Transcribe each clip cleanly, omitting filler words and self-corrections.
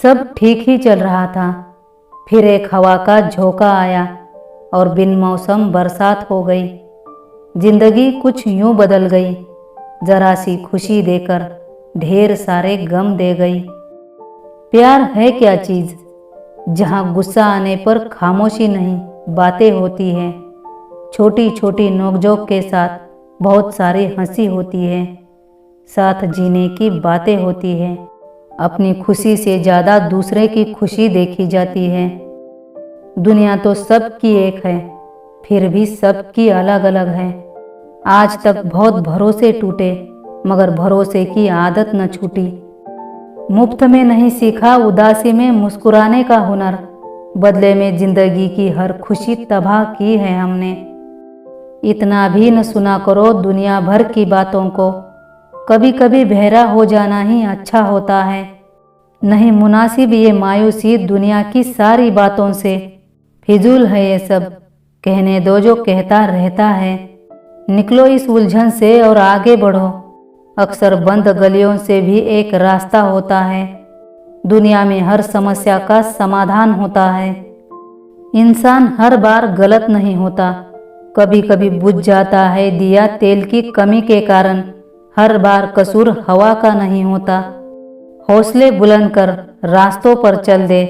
सब ठीक ही चल रहा था। फिर एक हवा का झोंका आया और बिन मौसम बरसात हो गई। जिंदगी कुछ यूं बदल गई, जरा सी खुशी देकर ढेर सारे गम दे गई। प्यार है क्या चीज़, जहाँ गुस्सा आने पर खामोशी नहीं बातें होती हैं। छोटी छोटी नोकझोंक के साथ बहुत सारी हंसी होती है। साथ जीने की बातें होती हैं। अपनी खुशी से ज़्यादा दूसरे की खुशी देखी जाती है। दुनिया तो सबकी एक है, फिर भी सबकी अलग अलग है। आज तक बहुत भरोसे टूटे, मगर भरोसे की आदत न छूटी। मुफ्त में नहीं सीखा उदासी में मुस्कुराने का हुनर। बदले में जिंदगी की हर खुशी तबाह की है हमने। इतना भी न सुना करो दुनिया भर की बातों को। कभी कभी बहरा हो जाना ही अच्छा होता है। नहीं मुनासिब ये मायूसी दुनिया की सारी बातों से। फिजूल है ये सब, कहने दो जो कहता रहता है। निकलो इस उलझन से और आगे बढ़ो। अक्सर बंद गलियों से भी एक रास्ता होता है। दुनिया में हर समस्या का समाधान होता है। इंसान हर बार गलत नहीं होता, कभी कभी बुझ जाता है दिया तेल की कमी के कारण। हर बार कसूर हवा का नहीं होता। हौसले बुलंद कर रास्तों पर चल दे,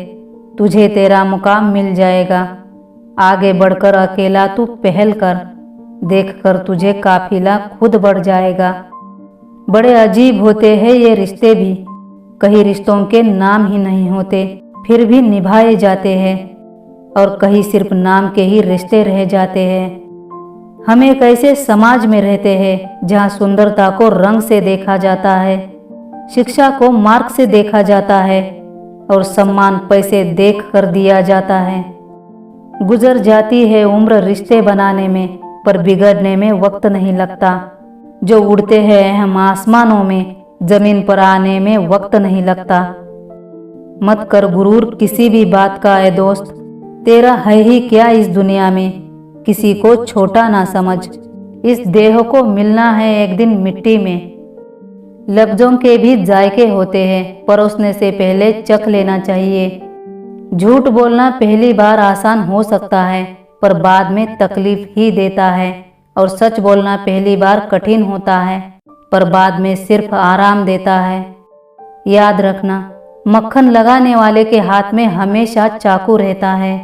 तुझे तेरा मुकाम मिल जाएगा। आगे बढ़कर अकेला तू पहल कर, देखकर तुझे काफिला खुद बढ़ जाएगा। बड़े अजीब होते हैं ये रिश्ते भी, कई रिश्तों के नाम ही नहीं होते फिर भी निभाए जाते हैं, और कहीं सिर्फ नाम के ही रिश्ते रह जाते हैं। हम एक ऐसे समाज में रहते हैं जहाँ सुंदरता को रंग से देखा जाता है, शिक्षा को मार्क से देखा जाता है, और सम्मान पैसे देख कर दिया जाता है। गुजर जाती है उम्र रिश्ते बनाने में, पर बिगड़ने में वक्त नहीं लगता। जो उड़ते हैं हम आसमानों में, जमीन पर आने में वक्त नहीं लगता। मत कर गुरूर किसी भी बात का ए दोस्त, तेरा है ही क्या इस दुनिया में। किसी को छोटा ना समझ, इस देह को मिलना है एक दिन मिट्टी में। लफ्जों के भी जायके होते हैं, परोसने से पहले चख लेना चाहिए। झूठ बोलना पहली बार आसान हो सकता है, पर बाद में तकलीफ ही देता है। और सच बोलना पहली बार कठिन होता है, पर बाद में सिर्फ आराम देता है। याद रखना, मक्खन लगाने वाले के हाथ में हमेशा चाकू रहता है।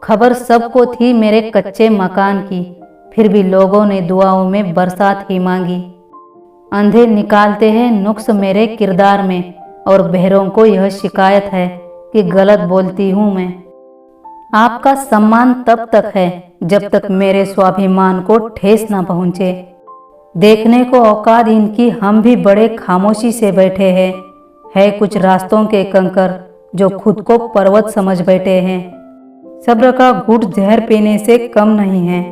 खबर सबको थी मेरे कच्चे मकान की, फिर भी लोगों ने दुआओं में बरसात ही मांगी। अंधे निकालते हैं नुक्स मेरे किरदार में, और बहरों को यह शिकायत है कि गलत बोलती हूँ मैं। आपका सम्मान तब तक है जब तक मेरे स्वाभिमान को ठेस ना पहुँचे। देखने को औकात इनकी हम भी बड़े खामोशी से बैठे हैं। है कुछ रास्तों के कंकर जो खुद को पर्वत समझ बैठे हैं। सब्र का घूंट जहर पीने से कम नहीं है।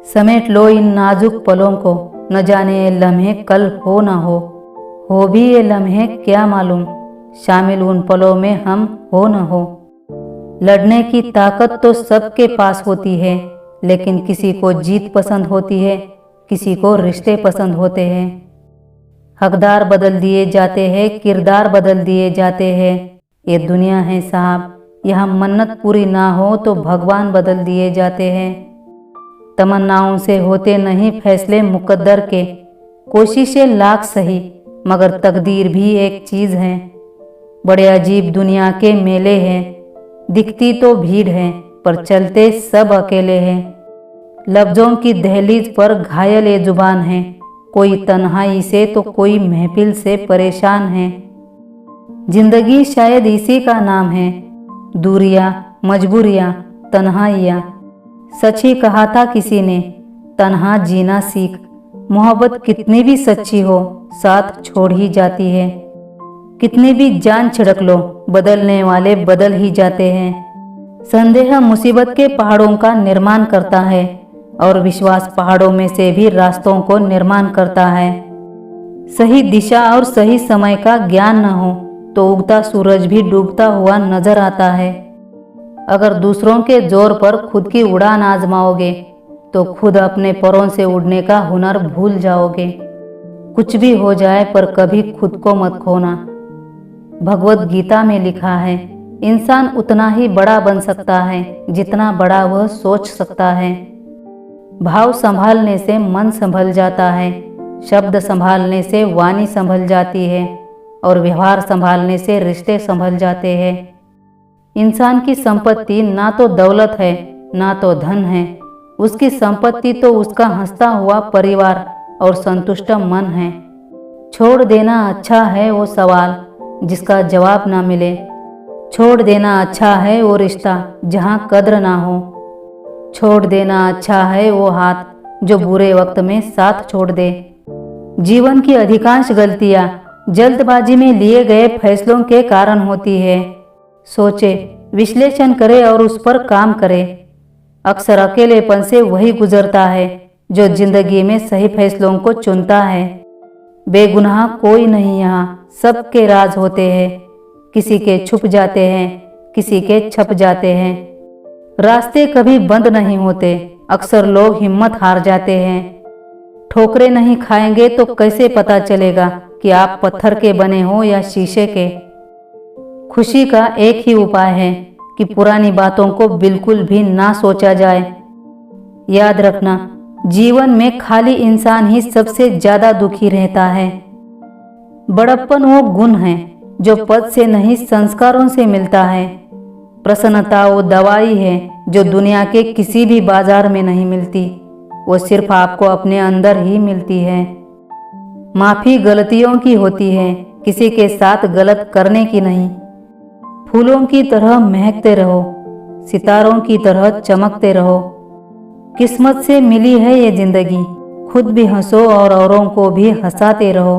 समेट लो इन नाजुक पलों को, न जाने ये लम्हे कल हो ना हो भी ये लम्हे क्या मालूम, शामिल उन पलों में हम हो न हो। लड़ने की ताकत तो सबके पास होती है, लेकिन किसी को जीत पसंद होती है, किसी को रिश्ते पसंद होते हैं। हकदार बदल दिए जाते हैं, किरदार बदल दिए जाते हैं। ये दुनिया है साहब, यहाँ मन्नत पूरी ना हो तो भगवान बदल दिए जाते हैं। तमन्नाओं से होते नहीं फैसले मुकद्दर के, कोशिशें लाख सही मगर तकदीर भी एक चीज़ है। बड़े अजीब दुनिया के मेले हैं, दिखती तो भीड़ है पर चलते सब अकेले हैं। लफ्जों की दहलीज पर घायल ये जुबान है, कोई तन्हाई से तो कोई महफिल से परेशान है। जिंदगी शायद इसी का नाम है, दूरियां, मजबूरियां, तन्हाइयां। सच ही कहा था किसी ने, तन्हा जीना सीख। मोहब्बत कितनी भी सच्ची हो, साथ छोड़ ही जाती है। कितनी भी जान छिड़क लो, बदलने वाले बदल ही जाते हैं। संदेह मुसीबत के पहाड़ों का निर्माण करता है, और विश्वास पहाड़ों में से भी रास्तों को निर्माण करता है। सही दिशा और सही समय का ज्ञान न हो तो उगता सूरज भी डूबता हुआ नजर आता है। अगर दूसरों के जोर पर खुद की उड़ान आजमाओगे तो खुद अपने परों से उड़ने का हुनर भूल जाओगे। कुछ भी हो जाए पर कभी खुद को मत खोना। भगवत गीता में लिखा है, इंसान उतना ही बड़ा बन सकता है जितना बड़ा वह सोच सकता है। भाव संभालने से मन संभल जाता है, शब्द संभालने से वाणी संभल जाती है और व्यवहार संभालने से रिश्ते संभल जाते हैं। इंसान की संपत्ति ना तो दौलत है ना तो धन है, उसकी संपत्ति तो उसका हंसता हुआ परिवार और संतुष्ट मन है। छोड़ देना अच्छा है वो सवाल जिसका जवाब ना मिले, छोड़ देना अच्छा है वो रिश्ता जहाँ कद्र ना हो, छोड़ देना अच्छा है वो हाथ जो बुरे वक्त में साथ छोड़ दे। जीवन की अधिकांश गलतियाँ जल्दबाजी में लिए गए फैसलों के कारण होती है। सोचे, विश्लेषण करे और उस पर काम करे। अक्सर अकेलेपन से वही गुजरता है जो जिंदगी में सही फैसलों को चुनता है। बेगुनाह कोई नहीं, यहाँ सबके राज होते हैं, किसी के छुप जाते हैं, किसी के छप जाते हैं। रास्ते कभी बंद नहीं होते, अक्सर लोग हिम्मत हार जाते हैं। ठोकरें नहीं खाएंगे तो कैसे पता चलेगा कि आप पत्थर के बने हो या शीशे के। खुशी का एक ही उपाय है कि पुरानी बातों को बिल्कुल भी ना सोचा जाए। याद रखना, जीवन में खाली इंसान ही सबसे ज्यादा दुखी रहता है। बड़प्पन वो गुण है जो पद से नहीं संस्कारों से मिलता है। प्रसन्नता वो दवाई है जो दुनिया के किसी भी बाजार में नहीं मिलती, वो सिर्फ आपको अपने अंदर ही मिलती है। माफी गलतियों की होती है, किसी के साथ गलत करने की नहीं। फूलों की तरह महकते रहो, सितारों की तरह चमकते रहो। किस्मत से मिली है ये जिंदगी, खुद भी हंसो और औरों को भी हंसाते रहो।